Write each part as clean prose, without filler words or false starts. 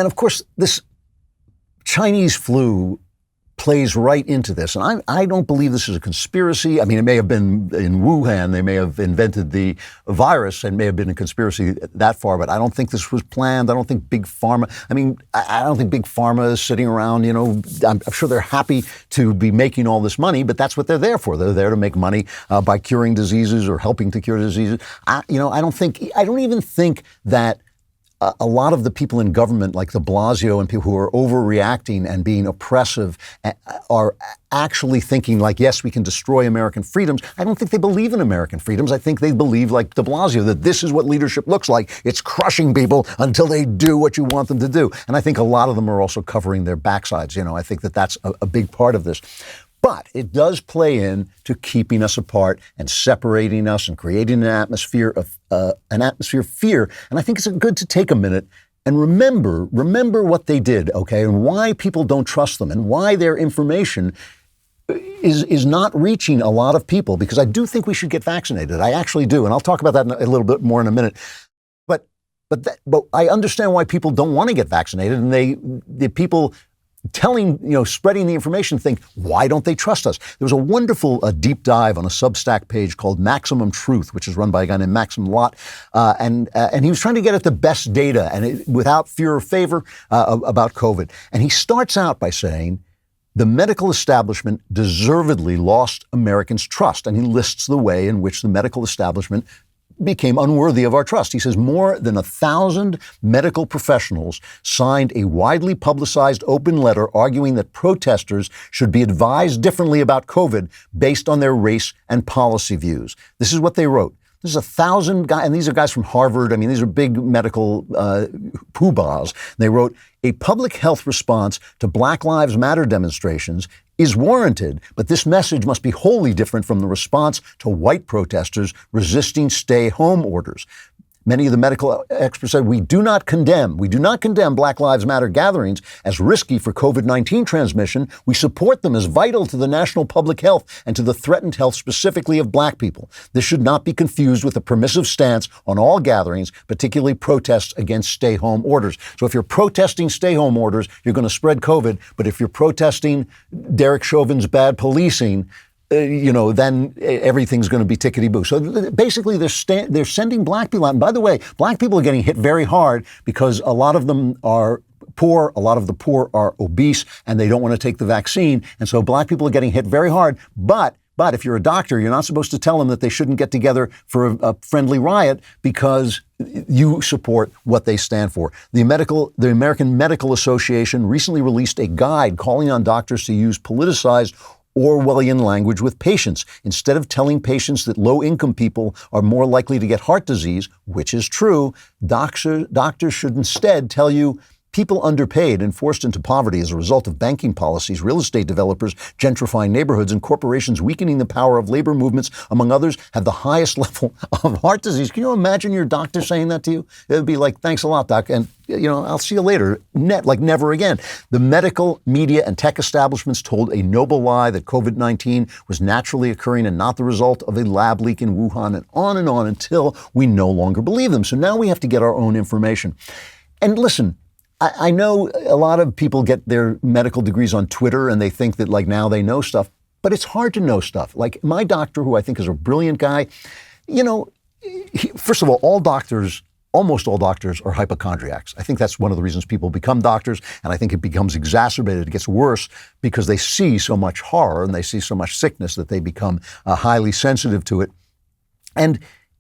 And of course, this Chinese flu plays right into this. And I don't believe this is a conspiracy. I mean, it may have been in Wuhan. They may have invented the virus and may have been a conspiracy that far, but I don't think this was planned. I don't think Big Pharma, I don't think Big Pharma is sitting around, I'm sure they're happy to be making all this money, but that's what they're there for. They're there to make money by curing diseases or helping to cure diseases. I don't even think that a lot of the people in government, like de Blasio and people who are overreacting and being oppressive, are actually thinking like, yes, we can destroy American freedoms. I don't think they believe in American freedoms. I think they believe, like de Blasio, that this is what leadership looks like. It's crushing people until they do what you want them to do. And I think a lot of them are also covering their backsides. I think that that's a big part of this. But it does play in to keeping us apart and separating us and creating an atmosphere of fear. And I think it's good to take a minute and remember what they did, okay, and why people don't trust them and why their information is not reaching a lot of people. Because I do think we should get vaccinated. I actually do, and I'll talk about that a little bit more in a minute. But I understand why people don't want to get vaccinated, and the people spreading the information think, why don't they trust us? There was a wonderful deep dive on a Substack page called Maximum Truth, which is run by a guy named Maxim Lott. And he was trying to get at the best data and without fear or favor about COVID. And he starts out by saying, the medical establishment deservedly lost Americans' trust. And he lists the way in which the medical establishment became unworthy of our trust. He says more than 1,000 medical professionals signed a widely publicized open letter arguing that protesters should be advised differently about COVID based on their race and policy views. This is what they wrote. There's 1,000 guys, and these are guys from Harvard. I mean, these are big medical poobahs. They wrote, a public health response to Black Lives Matter demonstrations is warranted, but this message must be wholly different from the response to white protesters resisting stay-home orders. Many of the medical experts said, we do not condemn Black Lives Matter gatherings as risky for COVID-19 transmission. We support them as vital to the national public health and to the threatened health specifically of Black people. This should not be confused with a permissive stance on all gatherings, particularly protests against stay-home orders. So if you're protesting stay-home orders, you're going to spread COVID. But if you're protesting Derek Chauvin's bad policing, then everything's going to be tickety-boo. So basically, they're sending Black people out. And by the way, Black people are getting hit very hard because a lot of them are poor, a lot of the poor are obese, and they don't want to take the vaccine. And so Black people are getting hit very hard. But if you're a doctor, you're not supposed to tell them that they shouldn't get together for a friendly riot because you support what they stand for. The American Medical Association recently released a guide calling on doctors to use politicized Orwellian language with patients. Instead of telling patients that low-income people are more likely to get heart disease, which is true, doctors should instead tell you people underpaid and forced into poverty as a result of banking policies, real estate developers gentrifying neighborhoods, and corporations weakening the power of labor movements, among others, have the highest level of heart disease. Can you imagine your doctor saying that to you? It would be like, thanks a lot, doc, and I'll see you later, like never again. The medical, media, and tech establishments told a noble lie that COVID-19 was naturally occurring and not the result of a lab leak in Wuhan, and on until we no longer believe them. So now we have to get our own information. And listen, I know a lot of people get their medical degrees on Twitter and they think that now they know stuff, but it's hard to know stuff. Like my doctor, who I think is a brilliant guy, first of all, almost all doctors are hypochondriacs. I think that's one of the reasons people become doctors, and I think it becomes exacerbated. It gets worse because they see so much horror and they see so much sickness that they become highly sensitive to it. And,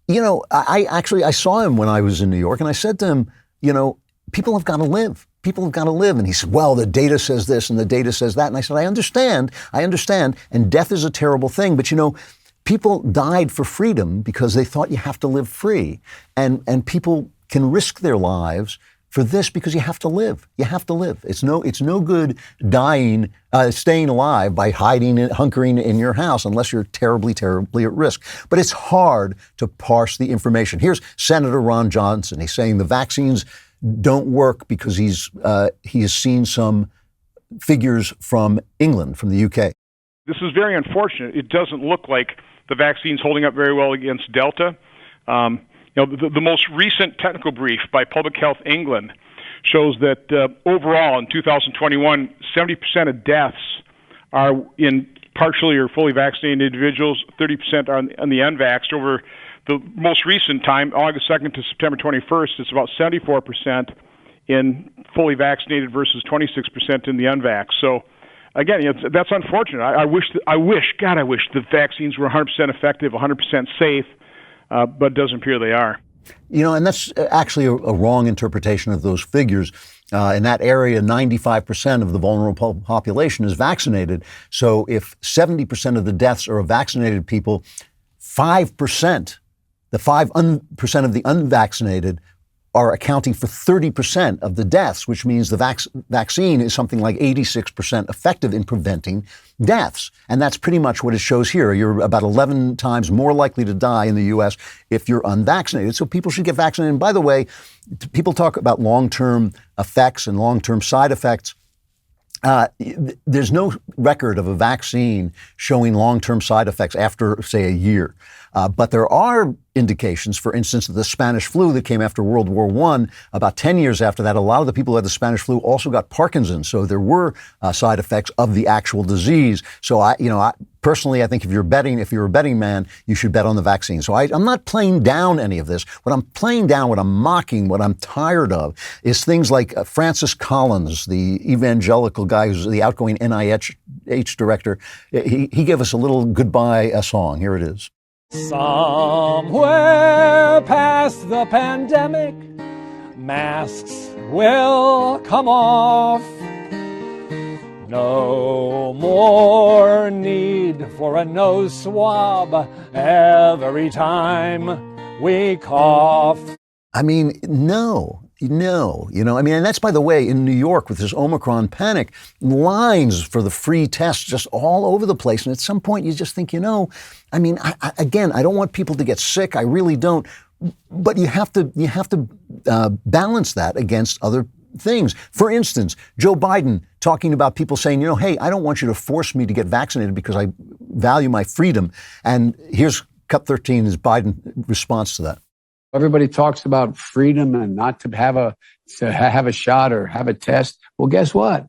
I saw him when I was in New York, and I said to him, people have got to live. People have got to live. And he said, well, the data says this and the data says that. And I said, I understand. And death is a terrible thing. But, people died for freedom because they thought you have to live free. And people can risk their lives for this because you have to live. You have to live. It's no good dying, staying alive by hunkering in your house unless you're terribly, terribly at risk. But it's hard to parse the information. Here's Senator Ron Johnson. He's saying the vaccines don't work because he has seen some figures from England, from the UK. This is very unfortunate. It doesn't look like the vaccine's holding up very well against Delta. The most recent technical brief by Public Health England shows that overall in 2021, 70% of deaths are in partially or fully vaccinated individuals, 30% are on the unvaxxed. Over the most recent time, August 2nd to September 21st, it's about 74% in fully vaccinated versus 26% in the unvaxxed. So, again, that's unfortunate. I wish the vaccines were 100% effective, 100% safe, but it doesn't appear they are. And that's actually a wrong interpretation of those figures. In that area, 95% of the vulnerable population is vaccinated. So if 70% of the deaths are of vaccinated people, 5%, the 5% of the unvaccinated are accounting for 30% of the deaths, which means the vaccine is something like 86% effective in preventing deaths. And that's pretty much what it shows here. You're about 11 times more likely to die in the U.S. if you're unvaccinated. So people should get vaccinated. And by the way, people talk about long-term effects and long-term side effects. There's no record of a vaccine showing long-term side effects after, say, a year. But there are indications, for instance, of the Spanish flu that came after World War I. About 10 years after that, a lot of the people who had the Spanish flu also got Parkinson's. So there were side effects of the actual disease. So personally, I think if you're a betting man, you should bet on the vaccine. So I'm not playing down any of this. What I'm playing down, what I'm mocking, what I'm tired of is things like Francis Collins, the evangelical guy who's the outgoing NIH director. He gave us a little goodbye song. Here it is. Somewhere past the pandemic, masks will come off. No more need for a nose swab every time we cough. I mean, no, and that's, by the way, in New York with this Omicron panic, lines for the free tests just all over the place. And at some point you just think, I don't want people to get sick. I really don't. But you have to balance that against other things. For instance, Joe Biden talking about people saying, hey, I don't want you to force me to get vaccinated because I value my freedom. And here's Cut 13 is Biden's response to that. Everybody talks about freedom and not to have a shot or have a test. Well, guess what?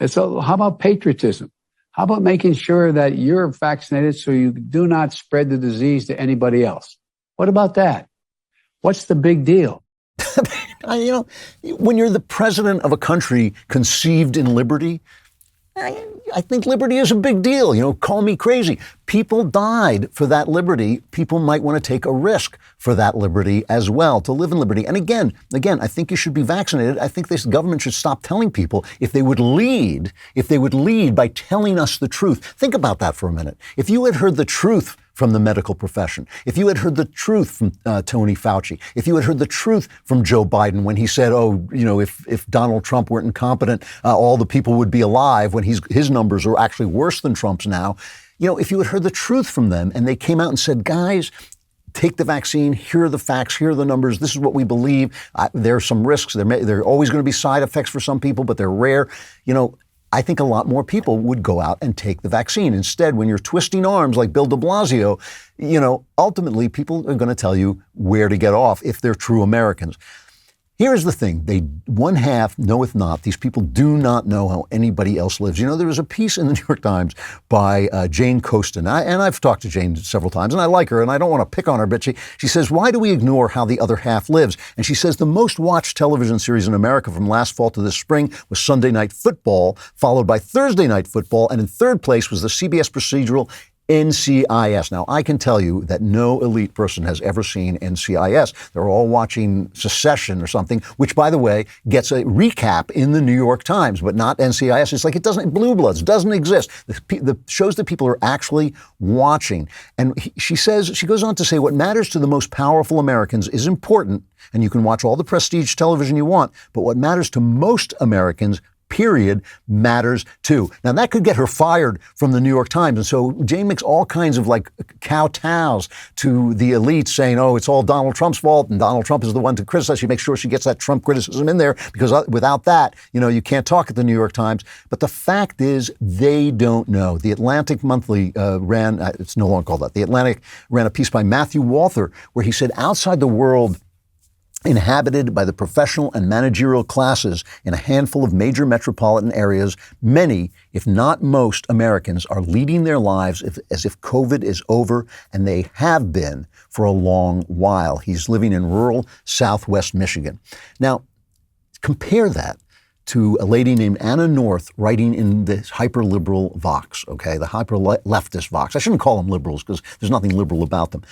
So how about patriotism? How about making sure that you're vaccinated so you do not spread the disease to anybody else? What about that? What's the big deal? When you're the president of a country conceived in liberty, I think liberty is a big deal. Call me crazy. People died for that liberty. People might want to take a risk for that liberty as well, to live in liberty. And again, I think you should be vaccinated. I think this government should stop telling people if they would lead by telling us the truth. Think about that for a minute. If you had heard the truth from the medical profession, if you had heard the truth from Tony Fauci, if you had heard the truth from Joe Biden when he said, if Donald Trump weren't incompetent, all the people would be alive, when his numbers are actually worse than Trump's now. If you had heard the truth from them and they came out and said, guys, take the vaccine, here are the facts, here are the numbers, this is what we believe. There are some risks. There are always going to be side effects for some people, but they're rare. I think a lot more people would go out and take the vaccine. Instead, when you're twisting arms like Bill de Blasio, ultimately people are going to tell you where to get off if they're true Americans. Here's the thing. One half knoweth not. These people do not know how anybody else lives. There was a piece in the New York Times by Jane Coaston. And I've talked to Jane several times, and I like her, and I don't want to pick on her, but she says, why do we ignore how the other half lives? And she says the most watched television series in America from last fall to this spring was Sunday Night Football, followed by Thursday Night Football, and in third place was the CBS procedural NCIS. Now, I can tell you that no elite person has ever seen NCIS. They're all watching Secession or something, which, by the way, gets a recap in the New York Times, but not NCIS. It's like Blue Bloods doesn't exist. The shows that people are actually watching. And she goes on to say, what matters to the most powerful Americans is important, and you can watch all the prestige television you want, but what matters to most Americans, period, matters too. Now, that could get her fired from the New York Times. And so Jane makes all kinds of kowtows to the elites saying, it's all Donald Trump's fault and Donald Trump is the one to criticize. She makes sure she gets that Trump criticism in there because without that, you can't talk at the New York Times. But the fact is they don't know. The Atlantic Monthly it's no longer called that. The Atlantic ran a piece by Matthew Walther where he said outside the world inhabited by the professional and managerial classes in a handful of major metropolitan areas, many, if not most, Americans are leading their lives as if COVID is over, and they have been for a long while. He's living in rural Southwest Michigan. Now, compare that to a lady named Anna North writing in the hyper-liberal Vox, okay, the hyper-leftist Vox. I shouldn't call them liberals because there's nothing liberal about them.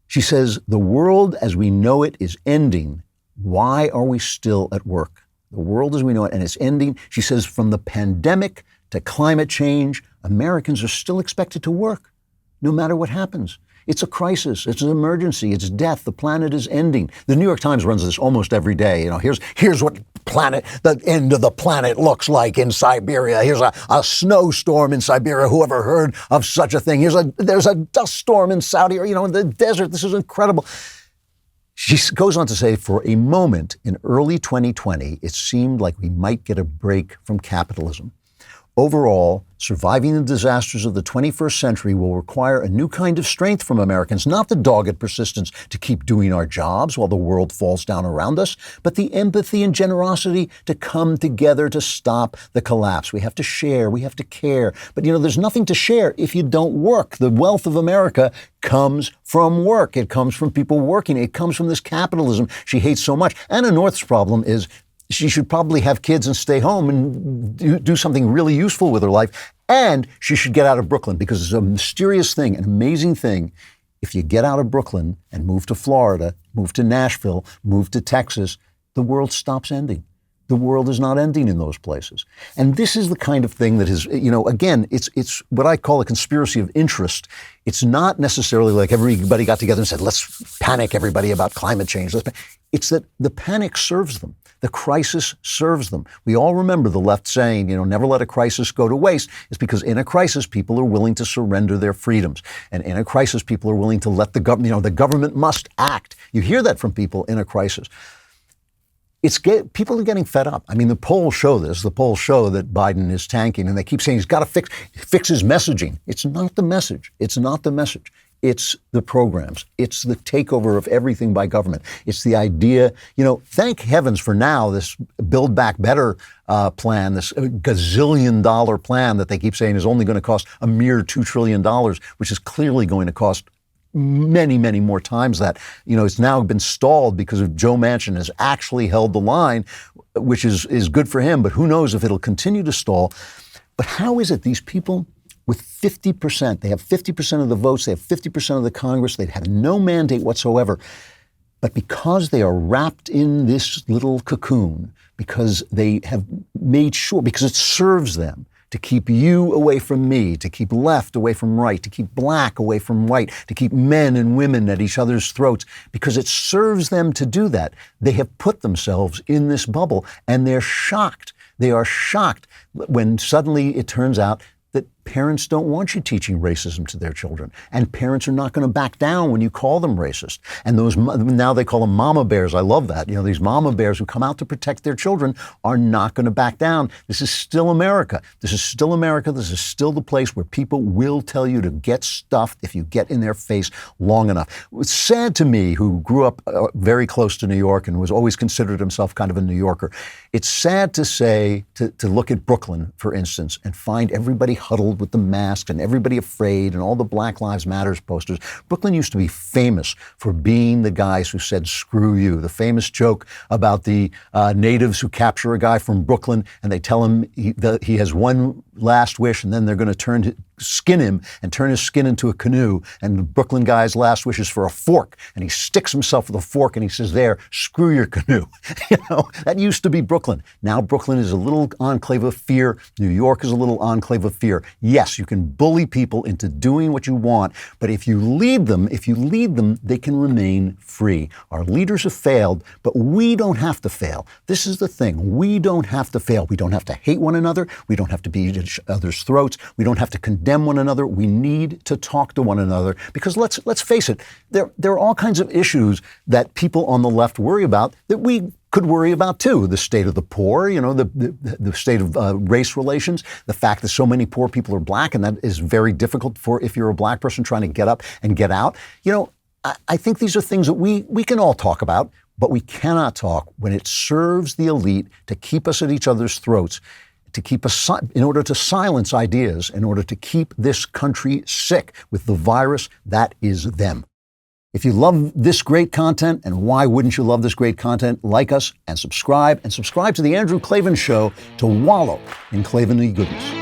She says, the world as we know it is ending. Why are we still at work? The world as we know it, and it's ending. She says, from the pandemic to climate change, Americans are still expected to work, no matter what happens. It's a crisis. It's an emergency. It's death. The planet is ending. The New York Times runs this almost every day. You know, here's what the end of the planet looks like in Siberia. Here's a snowstorm in Siberia. Who ever heard of such a thing? There's a dust storm in Saudi, or, in the desert. This is incredible. She goes on to say, for a moment in early 2020, it seemed like we might get a break from capitalism. Overall, surviving the disasters of the 21st century will require a new kind of strength from Americans, not the dogged persistence to keep doing our jobs while the world falls down around us, but the empathy and generosity to come together to stop the collapse. We have to share. We have to care. But, there's nothing to share if you don't work. The wealth of America comes from work. It comes from people working. It comes from this capitalism she hates so much. Anna North's problem is she should probably have kids and stay home and do something really useful with her life. And she should get out of Brooklyn, because it's a mysterious thing, an amazing thing. If you get out of Brooklyn and move to Florida, move to Nashville, move to Texas, the world stops ending. The world is not ending in those places. And this is the kind of thing that is, again, it's what I call a conspiracy of interest. It's not necessarily like everybody got together and said, let's panic everybody about climate change. It's that the panic serves them. The crisis serves them. We all remember the left saying, never let a crisis go to waste. It's because in a crisis, people are willing to surrender their freedoms. And in a crisis, people are willing to let the government, the government must act. You hear that from people in a crisis. People are getting fed up. I mean, the polls show this. The polls show that Biden is tanking, and they keep saying he's got to fix his messaging. It's not the message. It's not the message. It's the programs. It's the takeover of everything by government. It's the idea, thank heavens for now, this Build Back Better plan, this gazillion-dollar plan that they keep saying is only going to cost a mere $2 trillion, which is clearly going to cost many, many more times that. It's now been stalled because of Joe Manchin has actually held the line, which is good for him, but who knows if it'll continue to stall. But how is it these people with 50%, they have 50% of the votes, they have 50% of the Congress, they have no mandate whatsoever, but because they are wrapped in this little cocoon, because they have made sure, because it serves them to keep you away from me, to keep left away from right, to keep black away from white, to keep men and women at each other's throats, because it serves them to do that. They have put themselves in this bubble, and they're shocked. They are shocked when suddenly it turns out that parents don't want you teaching racism to their children, and parents are not going to back down when you call them racist. And now they call them mama bears. I love that. These mama bears who come out to protect their children are not going to back down. This is still America. This is still America. This is still the place where people will tell you to get stuffed if you get in their face long enough. It's sad to me, who grew up very close to New York and was always considered himself kind of a New Yorker. It's sad to say, to look at Brooklyn, for instance, and find everybody huddled with the masks and everybody afraid and all the Black Lives Matters posters. Brooklyn used to be famous for being the guys who said, screw you. The famous joke about the natives who capture a guy from Brooklyn and they tell him he has one last wish, and then they're going to skin him and turn his skin into a canoe. And the Brooklyn guy's last wish is for a fork. And he sticks himself with a fork and he says, there, screw your canoe. That used to be Brooklyn. Now Brooklyn is a little enclave of fear. New York is a little enclave of fear. Yes, you can bully people into doing what you want, but if you lead them, they can remain free. Our leaders have failed, but we don't have to fail. This is the thing. We don't have to fail. We don't have to hate one another. We don't have to be at each other's throats. We don't have to condemn one another. We need to talk to one another, because let's face it, there are all kinds of issues that people on the left worry about that we could worry about too. The state of the poor, the state of race relations, the fact that so many poor people are black, and that is very difficult if you're a black person trying to get up and get out. I think these are things that we can all talk about. But we cannot talk when it serves the elite to keep us at each other's throats, to keep us, in order to silence ideas, in order to keep this country sick with the virus that is them. If you love this great content, and why wouldn't you love this great content, like us and subscribe to The Andrew Klavan Show to wallow in Klavan-y goodness.